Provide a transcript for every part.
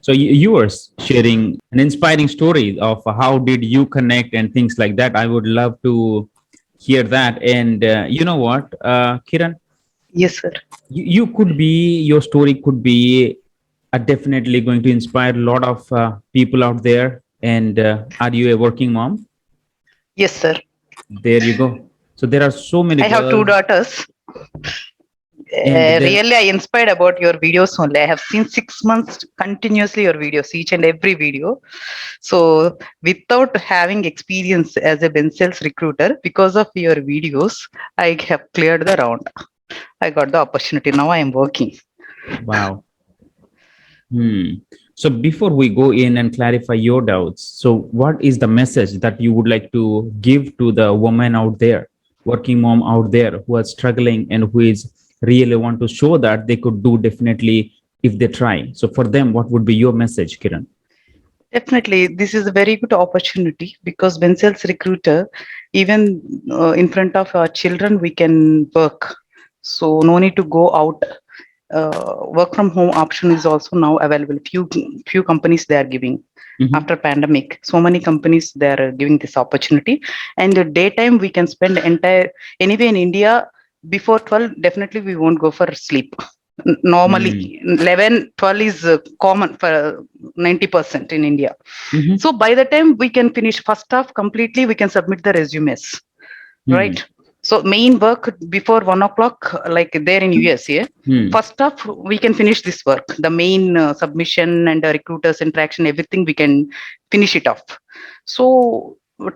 So you were sharing an inspiring story of how did you connect and things like that. I would love to hear that. And you know what, Kiran, Yes, sir. you could be, your story could be definitely going to inspire a lot of people out there. And are you a working mom? Yes, sir. There you go. So there are so many I have two girls, daughters. and there, Really, I inspired about your videos only. I have seen 6 months continuously your videos, each and every video. So, without having experience as a Ben sales recruiter, because of your videos, I have cleared the round. I got the opportunity. Now I am working. wow. Hmm. So before we go in and clarify your doubts, so what is the message that you would like to give to the woman out there, working mom out there who are struggling and who is really want to show that they could do definitely if they try. So for them, what would be your message, Kiran? Definitely, this is a very good opportunity because when sales recruiter, even in front of our children, we can work. So no need to go out. Work from home option is also now available. Few companies they are giving Mhm. after pandemic. So many companies they are giving this opportunity. And the daytime we can spend entire anyway in India before 12. Definitely we won't go for sleep. Mm. Normally 11, 12 is common for 90% in India. Mhm. So by the time we can finish first half completely, we can submit the resumes, right? Mhm. So main work before 1 o'clock, like there in US, yeah. Mhm. First half we can finish this work. The main submission and the recruiters interaction, everything we can finish it off. So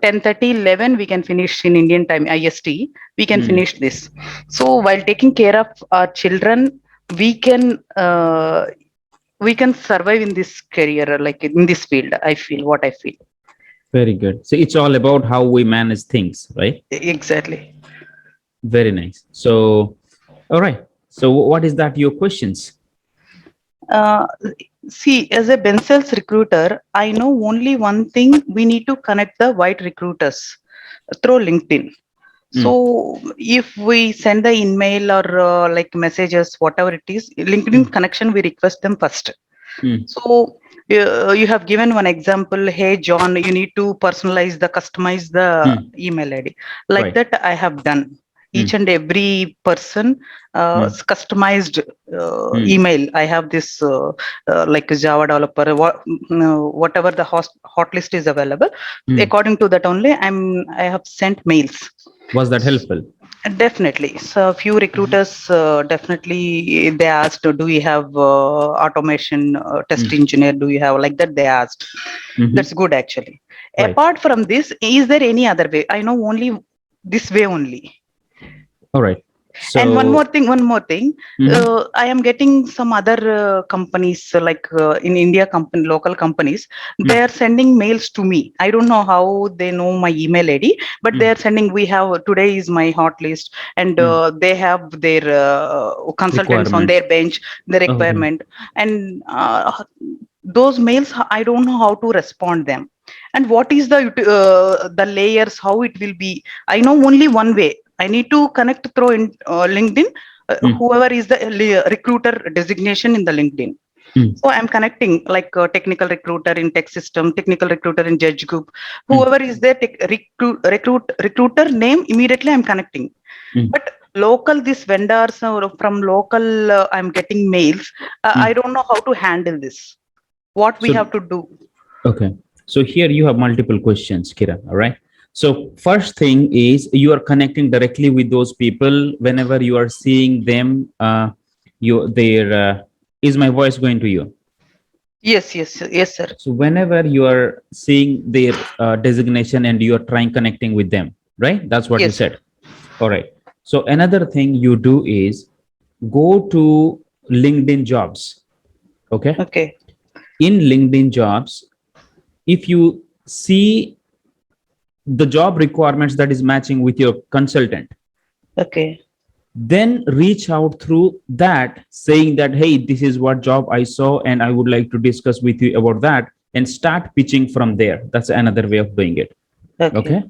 10:30, 11 we can finish in Indian time IST. We can Mhm. finish this. So while taking care of our children, we can uh, we can survive in this career, like in this field. I feel what I feel. Very good. So it's all about how we manage things, right? Exactly. Very nice. So, all right. So what is that your questions? Uh, See, as a Ben sales recruiter, I know only one thing: we need to connect the white recruiters through LinkedIn. Mm. So, if we send the email or like messages, whatever it is, LinkedIn Mm. connection, we request them first. Mm. So, you have given one example. Hey, John, you need to personalize customize the Mm. email ID. Like Right. that, I have done. Each Mm. and every person Mm. customized Mm. email. I have this like Java developer, whatever the hot list is available. Mm. According to that only, I have sent mails. Was that helpful? Definitely. So few Mhm. recruiters definitely they asked, do we have automation test Mm. engineer? Do you have like that? They asked. That's Mhm. good actually. Right. Apart from this, is there any other way? I know only this way only. All right. And So, one more thing, mhm. I am getting some other companies like in India, local companies. They Mm. are sending mails to me. I don't know how they know my email ID, but they Mm. are sending. We have today is my hot list, and Mm. they have their consultants on their Requirements. bench, the Okay. requirement, and those mails I don't know how to respond them. And what is the layers? How it will be? I know only one way. I need to connect through LinkedIn, Mm. whoever is the recruiter designation in the LinkedIn. Mm. So I'm connecting like technical recruiter in tech system, technical recruiter in judge group, Mm. whoever is there, recruiter name, immediately I'm connecting. Mm. But local, these vendors or from local, I'm getting mails. I Mm. don't know how to handle this. What we So, have to do. okay. So here you have multiple questions, Kiran. All right. So first thing is you are connecting directly with those people whenever you are seeing them. Their is my voice going to you? Yes, yes, yes, sir. So whenever you are seeing their designation and you are trying connecting with them, right? That's what you Yes. said. All right. So another thing you do is go to LinkedIn jobs. Okay. Okay. In LinkedIn jobs, if you see the job requirements that is matching with your consultant, Okay. then reach out through that saying that, hey, this is what job I saw and I would like to discuss with you about that, and start pitching from there. That's another way of doing it. Okay. Okay.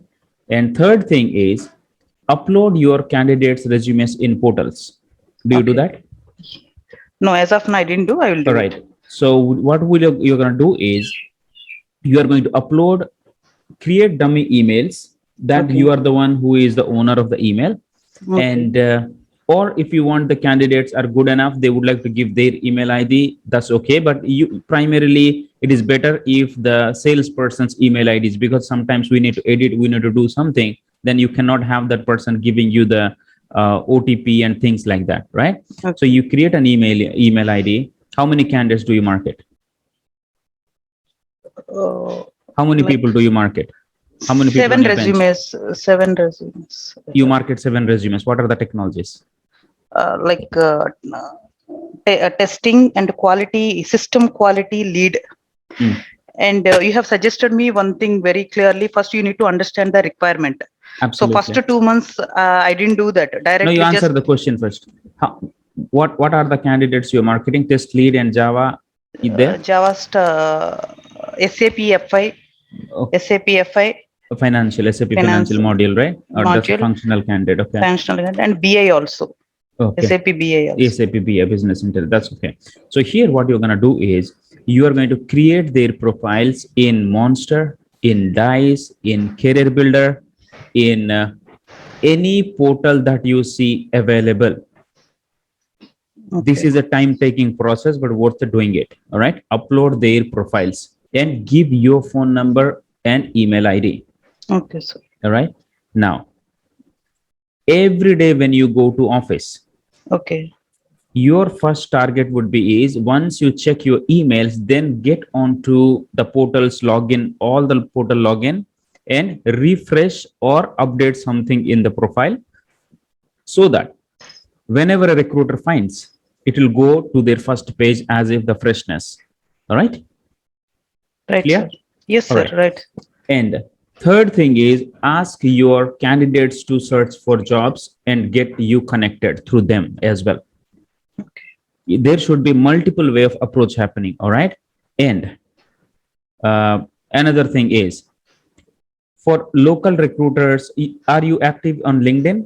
And third thing is upload your candidates resumes in portals. Do you do Okay. that? No, as of now, I didn't do. I will All do right. it. So what you're going to do is you are going to upload, create dummy emails that Okay. you are the one who is the owner of the email. Okay. And or if you want, the candidates are good enough, they would like to give their email id, that's okay. But you primarily, it is better if the salesperson's email ids, because sometimes we need to edit, we need to do something, then you cannot have that person giving you the otp and things like that, right? So Okay. you create an email id. How many candidates do you market? Uh, How many like people do you market? How many people on seven your bench? resumes. 7 resumes. I You have. market 7 resumes. What are the technologies? Like testing and quality, system quality lead. Hmm. And you have suggested me one thing very clearly. First, you need to understand the requirement. So first Absolutely. 2 months, I didn't do that. No, you Directly answer just the question first. How, what are the candidates you're marketing? Test lead and Java is there? Java, SAP FI, Oh, SAP FI, financial, SAP financial finance module, right? Or that's a module, functional candidate. Okay. functional, and BI also. Okay. SAP BI also. SAP BA, business intel. That's okay. So here, what you're going to do is you are going to create their profiles in Monster, in Dice, in Career Builder, in any portal that you see available. This Okay. is a time taking process, but worth doing it. All right. Upload their profiles and give your phone number and email ID. Okay, sir. All right. Now, every day when you go to office, Okay. your first target would be is once you check your emails, then get onto the portal's login, all the portal login, and refresh or update something in the profile, so that whenever a recruiter finds, it will go to their first page as if the freshness. All right. Right, sir. Clear? Yes, All sir. right. Right. And third thing is ask your candidates to search for jobs and get you connected through them as well. There should be multiple way of approach happening. All right. And another thing is, for local recruiters, are you active on LinkedIn?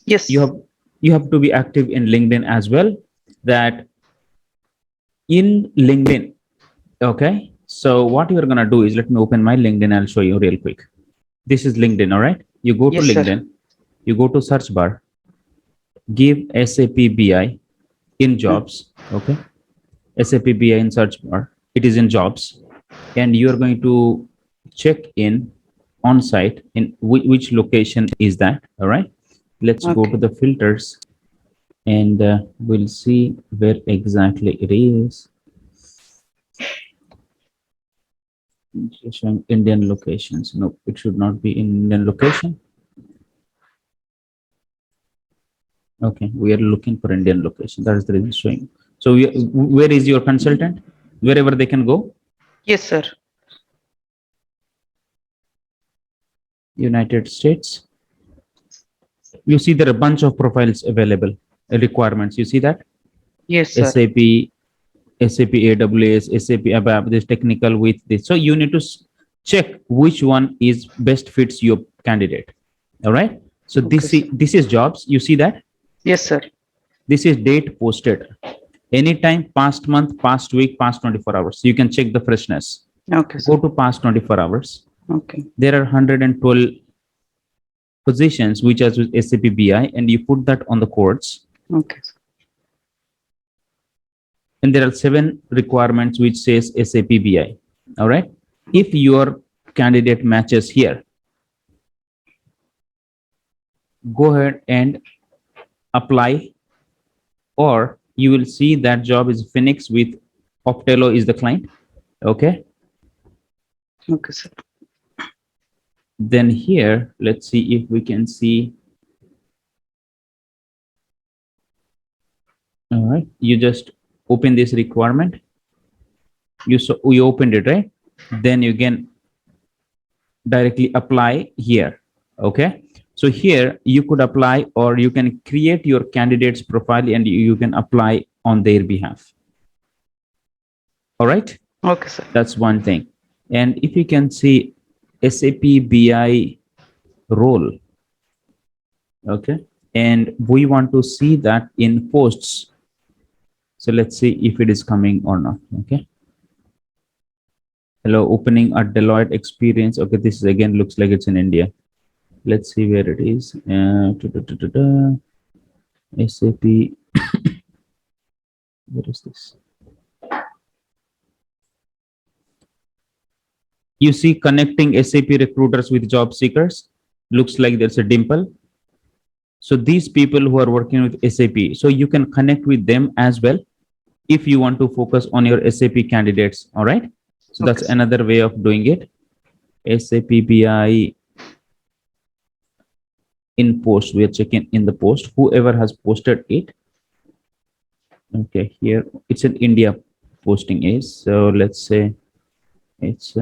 You Yes. have you have to be active in LinkedIn as well. That in LinkedIn, okay. So what you're gonna do is, let me open my LinkedIn. I'll show you real quick. This is LinkedIn. All right. You go to Yes, sir. LinkedIn. You go to search bar. Give SAP BI in Mm. jobs. Okay. SAP BI in search bar. It is in jobs, and you are going to check in on site in which location is that. All right. Let's go to Okay. the filters, and we'll see where exactly it is. It's showing Indian locations. No, it should not be in Indian location. Okay, we are looking for Indian location. That is the reason showing. So where is your consultant? Wherever they can go. Yes, sir. United States. You see there are a bunch of profiles available, requirements. You see that Yes, sir. SAP, SAP AWS, SAP ABAP. This technical with this. So you need to check which one is best fits your candidate. All right. So Okay, sir. this is jobs. You see that Yes, sir. this is date posted. Anytime, past month, past week, past 24 hours. You can check the freshness. Okay, sir. Go to past 24 hours. Okay. There are 112 positions which are with SAP BI, and you put that on the courts. Okay, sir. And there are 7 requirements which says SAP BI. All right. If your candidate matches here, go ahead and apply, or you will see that job is Phoenix with Optelo is the client. Okay. Okay, sir. Then here, let's see if we can see. All right. You just open this requirement. You opened it, right? Then you can directly apply here. Okay. So here you could apply, or you can create your candidate's profile and you can apply on their behalf. All right. Okay, sir. That's one thing. And if you can see SAP BI role, okay, and we want to see that in posts. So let's see if it is coming or not. Okay. Hello, opening a Deloitte experience. Okay, this is again looks like it's in India. Let's see where it is. SAP. What is this? You see connecting SAP recruiters with job seekers. Looks like there's a dimple. So these people who are working with SAP, so you can connect with them as well if you want to focus on your SAP candidates. All right. So that's Okay, sir. another way of doing it. SAP BI in post. We are checking in the post. Whoever has posted it. Okay, here it's an India posting is. So let's say it's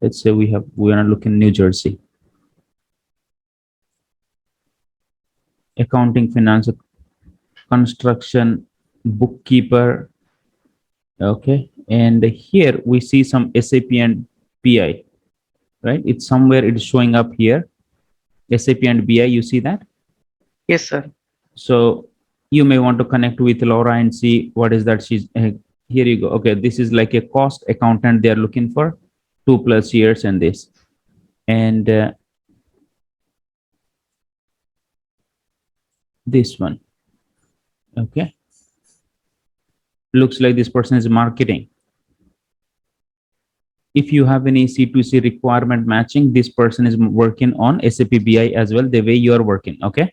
let's say we are looking New Jersey. Accounting, finance, construction, bookkeeper. Okay, and here we see some SAP and BI, right? It's somewhere it's showing up here. SAP and BI, you see that? Yes, sir. So you may want to connect with Laura and see what is that she's here you go. Okay, this is like a cost accountant they are looking for 2+ years and this. And this one. Okay, looks like this person is marketing. If you have any C2C requirement matching, this person is working on SAP BI as well, the way you are working. Okay. Okay,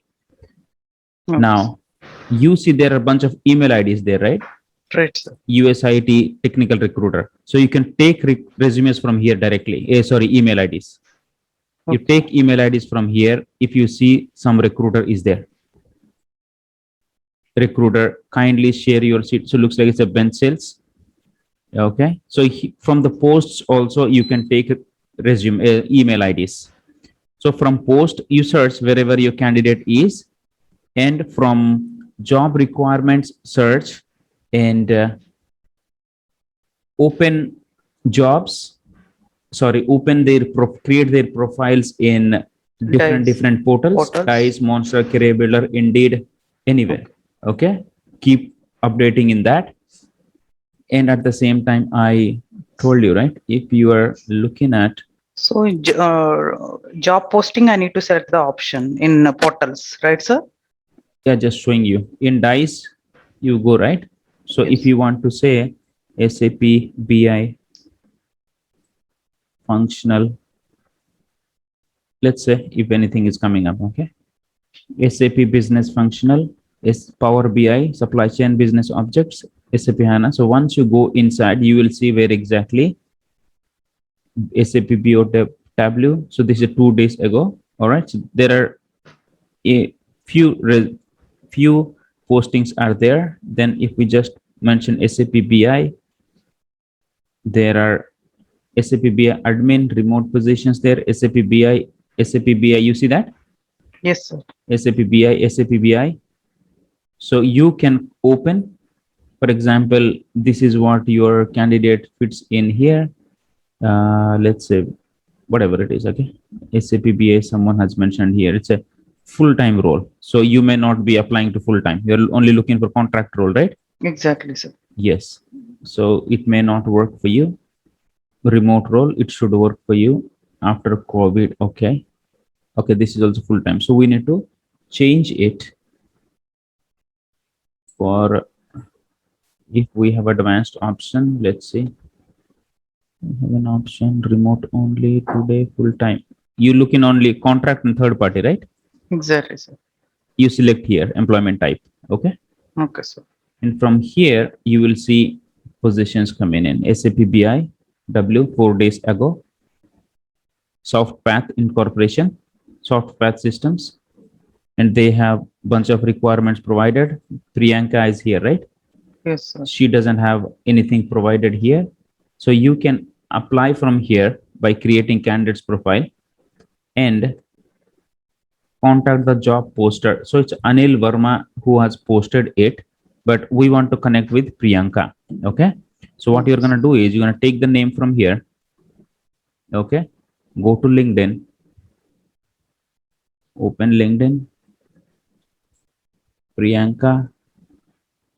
sir. Now, you see there are a bunch of email IDs there, right? Right, sir. USIT technical recruiter. So you can take resumes from here directly. Sorry, email IDs. You Okay. take email IDs from here. If you see some recruiter is there, recruiter, kindly share your seat. So looks like it's a bench sales. Okay. So from the posts also you can take resume email IDs. So from post you search wherever your candidate is, and from job requirements search and open jobs. Sorry, open their create their profiles in Dice different portals, portals. Dice, Monster, Career Builder, Indeed, anywhere. Okay. Okay, keep updating in that. And at the same time, I told you, right, if you are looking at, So, job posting, I need to select the option in portals, right, sir? yeah, just showing you in Dice, you go right. So if Yes. you want to say SAP BI functional, let's say if anything is coming up, okay, SAP business functional is Power BI supply chain business objects, SAP HANA. So once you go inside, you will see where exactly SAP BO Tableau. So this is 2 days ago. All right. So there are a few postings are there. Then if we just mention SAP BI, there are SAP BI admin remote positions there. SAP BI, SAP BI. You see that Yes, sir. SAP BI, SAP BI. So you can open, for example, this is what your candidate fits in here. Let's say whatever it is. Okay, SAP BA someone has mentioned here. It's a full-time role, so you may not be applying to full-time. You're only looking for contract role, right? Exactly, sir. Yes. So it may not work for you. Remote role, it should work for you after COVID. Okay. Okay, this is also full-time. So we need to change it for, if we have advanced option. Let's see. We have an option remote only today full-time. You look in only contract and third party, right? Exactly, sir. You select here employment type. Okay. Okay, sir. And from here, you will see positions coming in. SAP BI, W 4 days ago, Soft Path Incorporation, Soft Path Systems, and they have bunch of requirements provided. Priyanka is here, right? Yes, sir. She doesn't have anything provided here. So you can apply from here by creating candidate's profile and contact the job poster. So it's Anil Verma who has posted it, but we want to connect with Priyanka. Okay. So what you're Okay, going sir. to do is you're going to take the name from here. Okay. Go to LinkedIn, open LinkedIn, Priyanka,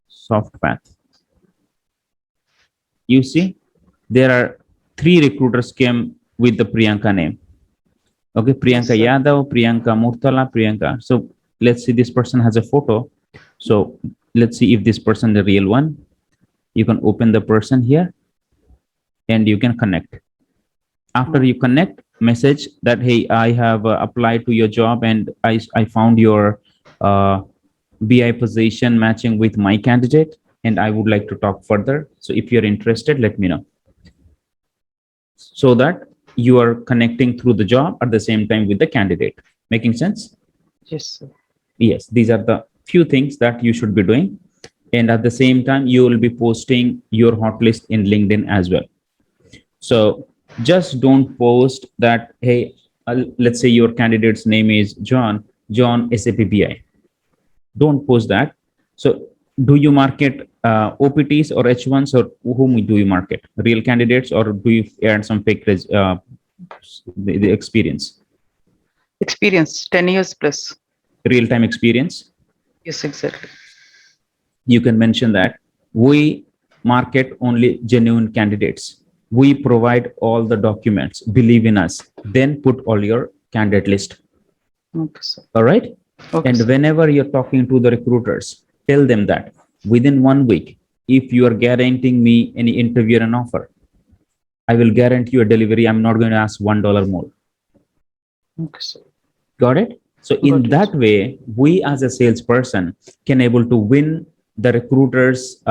Soft Path. You see, there are three recruiters came with the Priyanka name. Okay, Yes, Priyanka sir. Yadav, Priyanka Murtala, Priyanka. So let's see, this person has a photo. So let's see if this person the real one. You can open the person here and you can connect. After Oh, you connect, message that hey, I have applied to your job and I found your uh, BI position matching with my candidate and I would like to talk further. So if you're interested, let me know. So that you are connecting through the job at the same time with the candidate. Making sense? yes, sir. Yes, these are the few things that you should be doing. And at the same time, you will be posting your hot list in LinkedIn as well. So just don't post that, hey, let's say your candidate's name is John SAP BI. Don't post that. So do you market OPTs or H1s, or whom do you market? Real candidates, or do you add some fake the experience, Experience 10 years plus. real time experience? Yes, exactly. You can mention that we market only genuine candidates. We provide all the documents. Believe in us. Then put all your candidate list. Okay, sir. All right. Okay, And sir. whenever you're talking to the recruiters, tell them that within 1 week, if you are guaranteeing me any interview and offer, I will guarantee you a delivery. I'm not going to ask $1 more. Okay, sir. Got it? So Got in it. that way, we as a salesperson can able to win the recruiters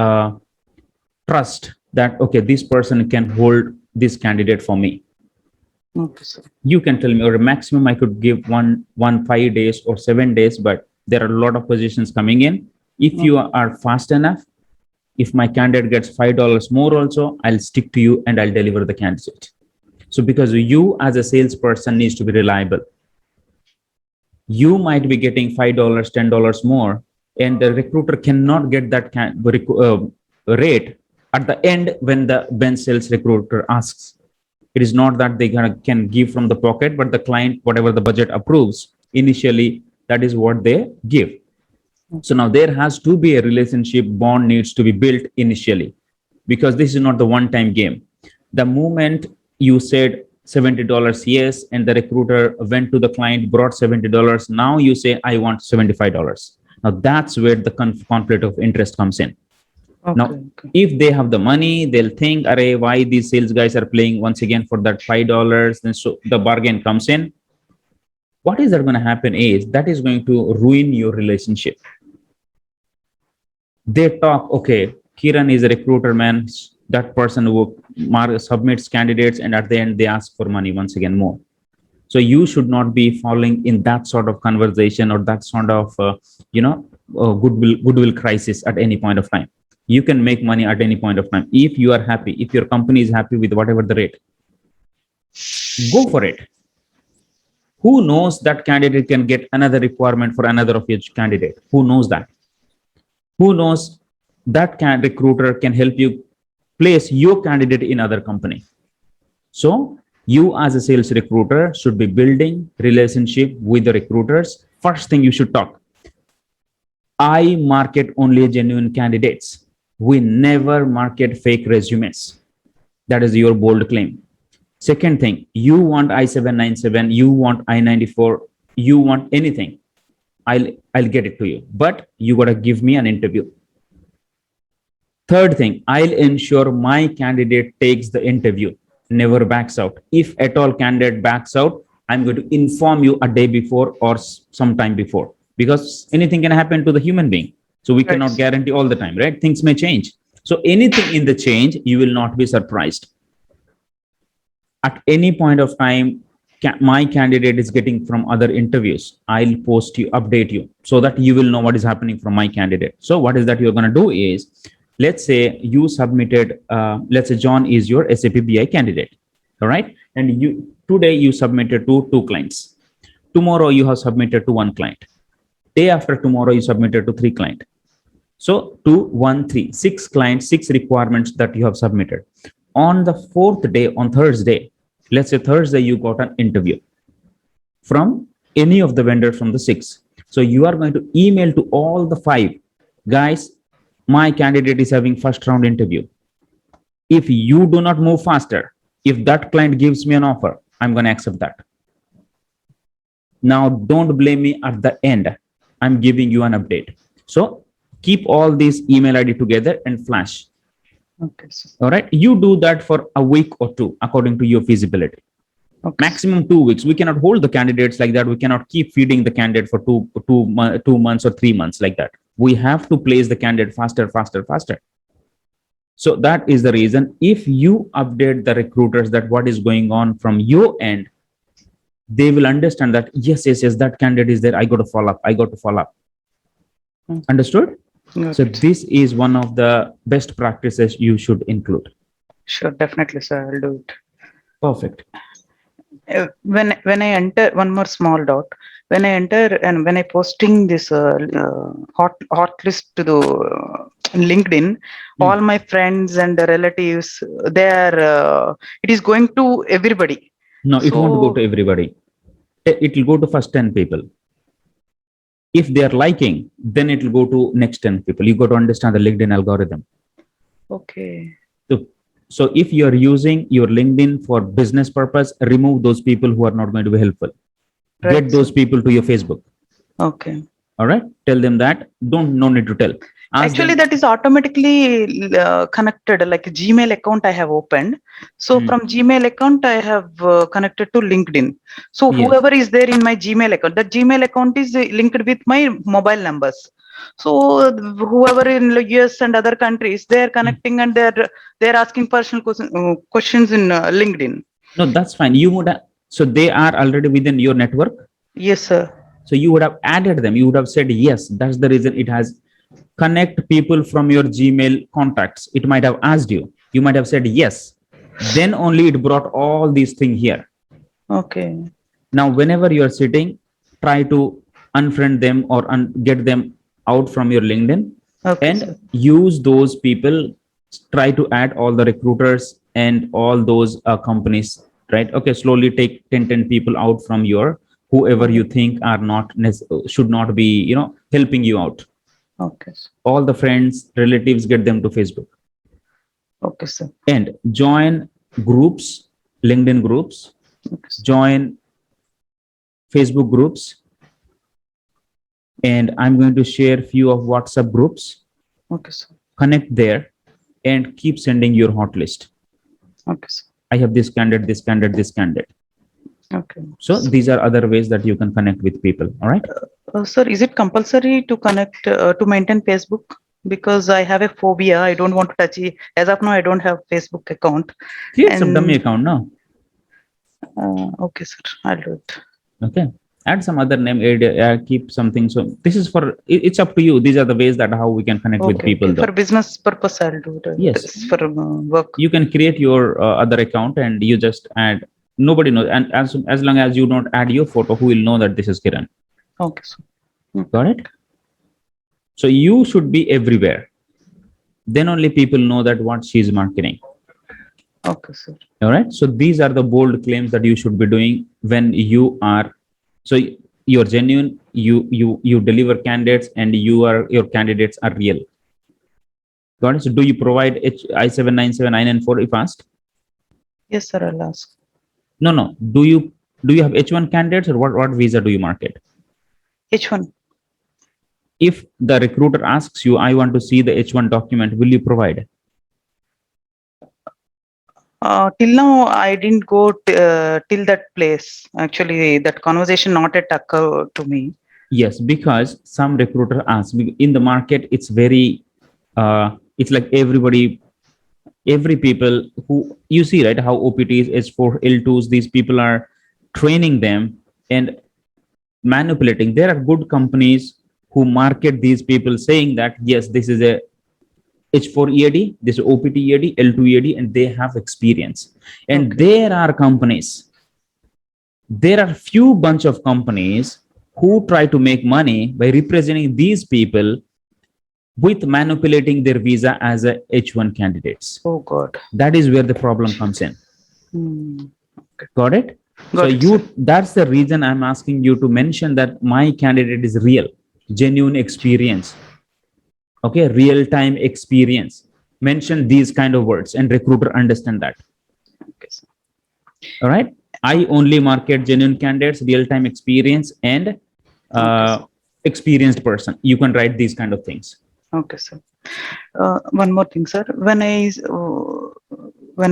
trust that okay, this person can hold this candidate for me. Okay, sir. You can tell me, or maximum I could give one 5 days or 7 days, but there are a lot of positions coming in. If you Okay. are fast enough, if my candidate gets $5 more also, I'll stick to you and I'll deliver the candidate. So because you as a salesperson needs to be reliable, you might be getting $5, $10 more, and the recruiter cannot get that rate at the end when the bench sales recruiter asks. It is not that they can give from the pocket, but the client, whatever the budget approves, initially, that is what they give. So now there has to be a relationship bond needs to be built initially, because this is not the one time game. The moment you said $70 yes, and the recruiter went to the client, brought $70, now you say I want $75. Now that's where the conflict of interest comes in. Okay. Now Okay. if they have the money, they'll think, array, why these sales guys are playing once again for that $5? Then so the bargain comes in. What is that going to happen is that is going to ruin your relationship. They talk, okay, Kiran is a recruiter, man. That person who submits candidates, and at the end they ask for money once again more. So you should not be falling in that sort of conversation or that sort of you know goodwill crisis at any point of time. You can make money at any point of time if you are happy, if your company is happy with whatever the rate. Go for it. Who knows that candidate can get another requirement for another of your candidate? Who knows that? Who knows that recruiter can help you place your candidate in other company? So you as a sales recruiter should be building relationship with the recruiters. First thing you should talk, I market only genuine candidates. We never market fake resumes. That is your bold claim. Second thing, you want I-797, you want I-94, you want anything, I'll get it to you, but you got to give me an interview. Third thing, I'll ensure my candidate takes the interview, never backs out. If at all candidate backs out, I'm going to inform you a day before or sometime before, because anything can happen to the human being. So we Right, cannot sir. guarantee all the time, right? Things may change. So anything in the change, you will not be surprised. At any point of time, my candidate is getting from other interviews, I'll post you, update you, so that you will know what is happening from my candidate. So what is that you're going to do is, let's say you submitted let's say John is your SAP BI candidate. All right. And you today you submitted to two clients. Tomorrow you have submitted to one client. Day after tomorrow you submitted to three clients. So 2, 1, 3, 6 clients, 6 requirements that you have submitted. On the fourth day, on Thursday, let's say Thursday, you got an interview from any of the vendors from the six. So you are going to email to all the five guys, my candidate is having first round interview. If you do not move faster, if that client gives me an offer, I'm going to accept that. Now, don't blame me at the end. I'm giving you an update. So keep all these email ID together and flash. Okay, sir. All right. You do that for a week or two, according to your feasibility. Okay, Maximum 2 weeks. We cannot hold the candidates like that. We cannot keep feeding the candidate for 2 months or 3 months like that. We have to place the candidate faster, faster, faster. So that is the reason. If you update the recruiters that what is going on from your end, they will understand that yes, yes, yes, that candidate is there. I got to follow up. I got to follow up. Understood? Got So it. this is one of the best practices you should include. Sure, definitely, sir. I'll do it. Perfect. When I enter, one more small doubt. When I enter and when I posting this hot list to the LinkedIn, all my friends and the relatives, they are. It is going to everybody. No, it won't go to So everybody. It will go to first 10 people. If they are liking, then it will go to next 10 people. You got to understand the LinkedIn algorithm. okay, So, so if you are using your LinkedIn for business purpose, remove those people who are not going to be helpful. right. Get those people to your Facebook. Okay. All right. Tell them that. No need to tell. Ask Actually, them. that is automatically connected. Like a Gmail account I have opened. So from Gmail account, I have connected to LinkedIn. So Yes. whoever is there in my Gmail account, that Gmail account is linked with my mobile numbers. So whoever in the US and other countries, they are connecting and they're asking personal questions in LinkedIn. No, that's fine. You would have, so they are already within your network. Yes, sir. So you would have added them. You would have said yes. That's the reason it has connect people from your Gmail contacts. It might have asked you. You might have said yes. Then only it brought all these things here. Okay. Now, whenever you are sitting, try to unfriend them or get them out from your LinkedIn Okay, and sir. use those people. Try to add all the recruiters and all those companies, right? Okay, slowly take 10 people out from your whoever you think are not should not be, helping you out. Okay, sir. All the friends, relatives, get them to Facebook Okay, sir. and join groups, LinkedIn groups, Okay, sir. join Facebook groups, and I'm going to share few of WhatsApp groups. Okay, sir. Connect there and keep sending your hot list. Okay, sir. I have this candidate, this candidate, this candidate. Okay. So these are other ways that you can connect with people. All right. Sir, is it compulsory to connect to maintain Facebook? Because I have a phobia. I don't want to touch it. As of now, I don't have Facebook account. Create some dummy And account now. okay, sir, I'll do it. Okay. Add some other name, keep something. So this is for, it's up to you. These are the ways that how we can connect with Okay, people okay. For though. business purpose, I'll do it. Yes. This is for work. You can create your other account and you just add, nobody knows. And as long as you don't add your photo, who will know that this is Kiran? Okay, sir. Got it? So you should be everywhere. Then only people know that what she's marketing. Okay, sir. All right. So these are the bold claims that you should be doing when you are. So you're genuine. You deliver candidates, and your candidates are real. Got it? So do you provide I-797, I-94 if asked? Yes, sir. I'll ask. No. Do you have H1 candidates, or what visa do you market? H1. If the recruiter asks you, I want to see the H1 document, will you provide? Till now, I didn't go till that place. Actually, that conversation not yet occurred to me. Yes, because some recruiter asks in the market, it's very, it's like every people who you see, right? How OPTs, S4, L2s, these people are training them and manipulating. There are good companies who market these people saying that, yes, this is a H4 EAD, this is OPT EAD, L2 EAD, and they have experience. And Okay. there are few bunch of companies who try to make money by representing these people with manipulating their visa as a H1 candidates. Oh God. That is where the problem comes in. Okay. Got it? Got it, So sir. that's the reason I'm asking you to mention that my candidate is real, genuine experience. Okay, real time experience. mention these kind of words and recruiter understand that. Okay, sir. All right. I Okay, only market genuine candidates, real time experience, and okay, uh, sir. experienced person. You can write these kind of things. Okay, sir. One more thing, sir. When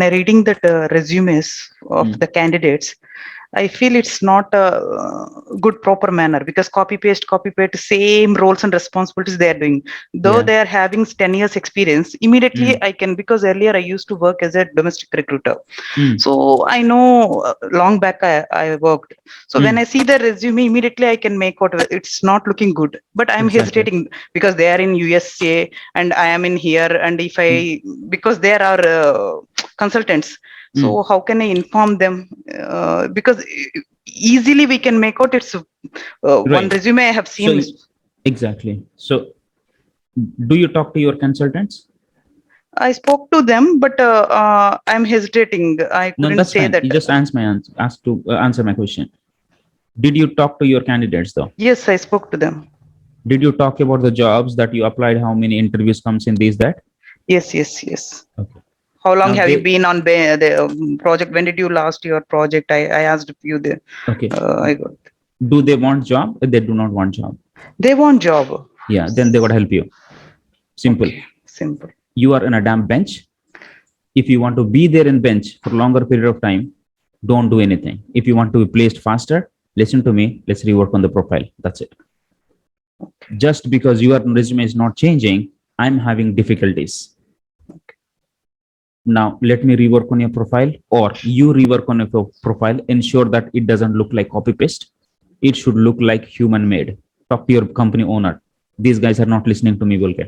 I reading that resumes of Hmm. the candidates, I feel it's not a good proper manner because copy paste same roles and responsibilities they are doing. Though Yeah. they are having 10 years experience, immediately Hmm. I can, because earlier I used to work as a domestic recruiter. Hmm. So I know long back I worked. So when I Hmm. see the resume, immediately I can make out it's not looking good. But I'm Exactly. hesitating because they are in USA and I am in here. And if Hmm. I, because there are consultants, Hmm. so how can I inform them? Because easily we can make out it's one Right. resume I have So seen. exactly. So do you talk to your consultants? I spoke to them, but I'm hesitating. I No, couldn't that's say fine. that. You just answer my question. Did you talk to your candidates though? Yes, I spoke to them. Did you talk about the jobs that you applied? How many interviews comes in these that? Yes, yes, yes. Okay. How long Now have you they been on the project? When did you last your project? I asked you there. okay. I got. Do they want job? They do not want job. They want job. Yeah, then they would help you. Simple. Okay, simple. You are in a damn bench. If you want to be there in bench for longer period of time, don't do anything. If you want to be placed faster, listen to me. Let's rework on the profile. That's it. Okay, Just because your resume is not changing, I'm having difficulties. okay, Now let me rework on your profile, or you rework on your profile. Ensure that it doesn't look like copy paste. It should look like human made. Talk to your company owner. These guys are not listening to me, Volker.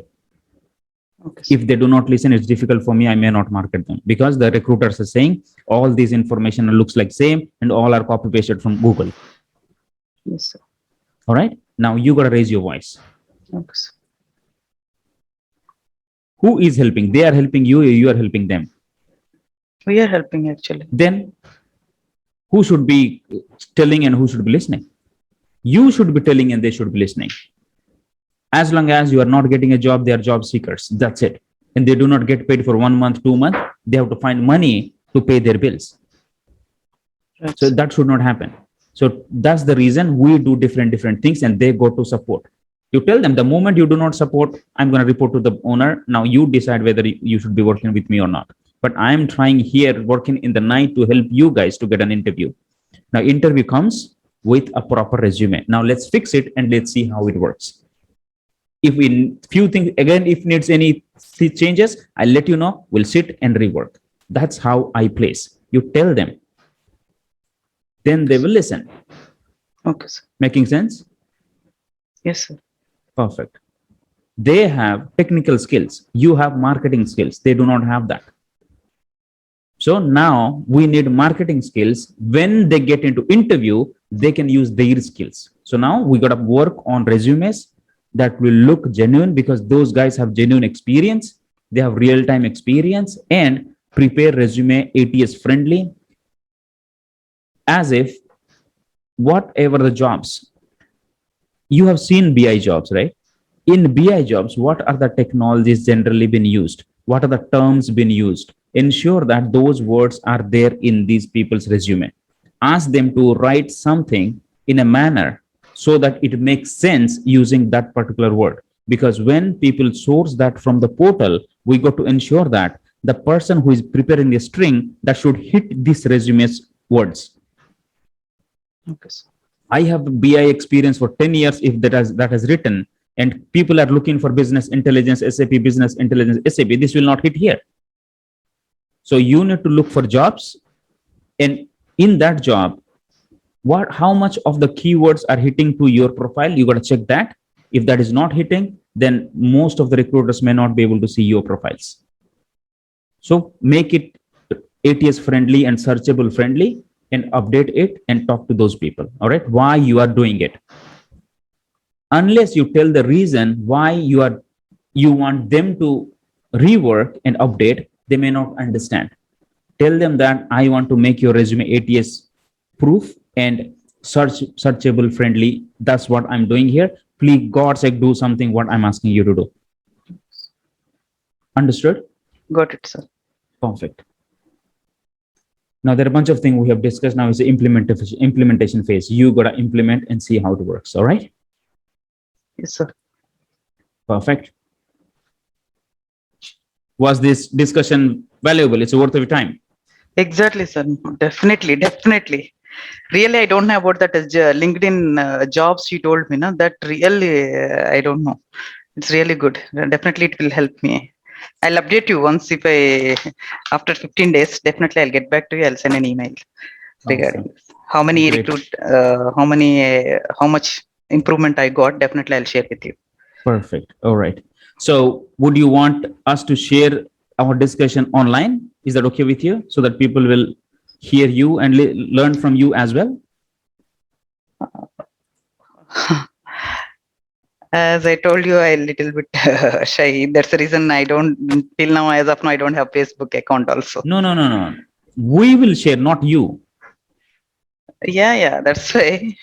okay, sir. If they do not listen, it's difficult for me. I may not market them because the recruiters are saying all these information looks like same and all are copy pasted from Google. Yes, sir. All right. Now you gotta raise your voice. Okay, sir. Who is helping? They are helping you. You are helping them. We are helping actually. Then who should be telling and who should be listening? You should be telling and they should be listening. As long as you are not getting a job, they are job seekers. That's it. And they do not get paid for 1 month, 2 months. They have to find money to pay their bills. Right, So sir. that should not happen. So that's the reason we do different things and they go to support. You tell them the moment you do not support, I'm going to report to the owner. Now you decide whether you should be working with me or not. But I'm trying here working in the night to help you guys to get an interview. Now interview comes with a proper resume. Now let's fix it and let's see how it works. If we few things again, if needs any changes, I'll let you know. We'll sit and rework. That's how I place. You tell them, then they will listen. Okay, sir. Making sense? Yes, sir. Perfect. They have technical skills. You have marketing skills. They do not have that. So now we need marketing skills. When they get into interview, they can use their skills. So now we got to work on resumes that will look genuine because those guys have genuine experience. They have real-time experience and prepare resume ATS friendly as if whatever the jobs you have seen BI jobs, right? In BI jobs, what are the technologies generally been used? What are the terms been used? Ensure that those words are there in these people's resume. Ask them to write something in a manner so that it makes sense using that particular word. Because when people source that from the portal, we got to ensure that the person who is preparing a string that should hit this resume's words. Okay, sir. I have BI experience for 10 years if that has written and people are looking for business intelligence, SAP business intelligence, SAP, this will not hit here. So you need to look for jobs and in that job, how much of the keywords are hitting to your profile? You got to check that. If that is not hitting, then most of the recruiters may not be able to see your profiles. So make it ATS friendly and searchable friendly and update it and talk to those people. All right. Why you are doing it. Unless you tell the reason why you want them to rework and update, they may not understand. Tell them that I want to make your resume ATS proof and searchable friendly. That's what I'm doing here. Please, God's sake, do something what I'm asking you to do. Understood? Got it, sir. Perfect. Now there are a bunch of things we have discussed. Now is the implementation phase. You gotta implement and see how it works. All right. Yes, sir. Perfect. Was this discussion valuable? It's worth of your time. Exactly, sir. Definitely, definitely. Really, I don't know about that LinkedIn jobs you told me. No, that really I don't know. It's really good. Definitely, it will help me. I'll update you once if I after 15 days. Definitely, I'll get back to you. I'll send an email regarding Awesome. this. How many Great. how much improvement I got. Definitely, I'll share with you. Perfect. All right. So would you want us to share our discussion online? Is that okay with you? So that people will hear you and learn from you as well? As I told you, I little bit shy. That's the reason I don't till now. As of now, I don't have Facebook account also. No, no, no, no. We will share, not you. Yeah, yeah. That's why.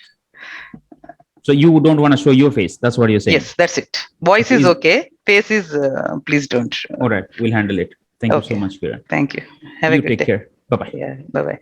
So you don't want to show your face. That's what you're saying. Yes, that's it. Voice Okay. is okay. Face is please don't. All right. We'll handle it. Thank you so Okay. much, Kiran. Thank you. Have a You good take day. care. Bye bye. Yeah. Bye bye.